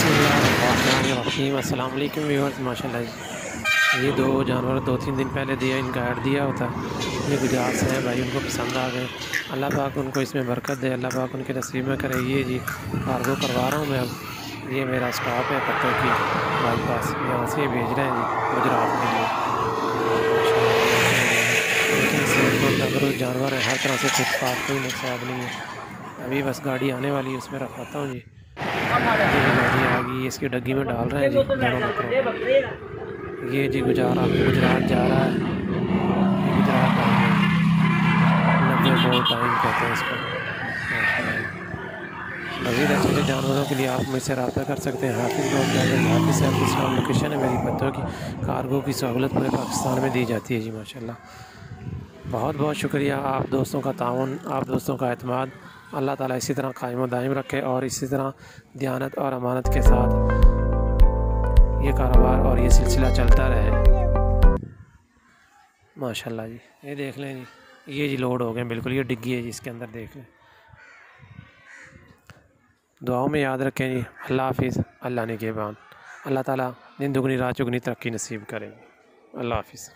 बिस्मिल्लाहिर्रहमानिर्रहीम। अस्सलाम वालेकुम व्यूअर्स। माशाल्लाह ये दो जानवर 2-3 दिन पहले दिया इनका ऐड दिया होता। ये गुजरात से हैं भाई, उनको पसंद आ गए। अल्लाह पाक उनको इसमें बरकत दे, अल्लाह पाक उनके नसीब में करे। ये जी कार्गो करवा रहा हूँ मैं अब। ये मेरा स्टॉप है पत्तों की बाईपास, यहाँ से भेज रहे हैं जी गुजरात के लिए। माशाल्लाह देख रहे हैं जी, लेकिन सेहतमंद तंदुरुस्त जानवर है, हर तरह से फिट फाट, कोई नुकसान नहीं है। अभी बस गाड़ी आने वाली है, उसमें रखवाता हूँ जी। ये जी गाड़ी आ गई, इसकी डग्गी में डाल रहे हैं जी दोनों बकरों को। ये जी गुजरात जा रहा है। ये गुजरात आ गया जी। 90 बोर टाइम कहते हैं इसको। माशाल्लाह जी। मज़ीद अच्छे जानवरों के लिए आप मुझसे रब्ता कर सकते हैं। हाफिज़ डॉग गैलरी, हाफिज़ सैफ इस्लाम लोकेशन है मेरी। पत्तों की कार्गो की सहूलत पूरे पाकिस्तान में दी जाती है जी माशाल्लाह। बहुत बहुत शुक्रिया आप दोस्तों का ताउन, आप दोस्तों का एतमाद। अल्लाह ताला इसी तरह कायम दायम रखे और इसी तरह दयानत और अमानत के साथ ये कारोबार और ये सिलसिला चलता रहे माशाल्लाह जी। ये देख लें जी, ये जी लोड हो गए बिल्कुल। ये डिग्गी है जी, इसके अंदर देख लें। दुआओं में याद रखें जी। अल्लाह हाफिज़, अल्लाह ने के बाद। अल्लाह ताला दिन दुगनी रात चुगनी तरक्की नसीब करें। अल्लाह हाफिज़।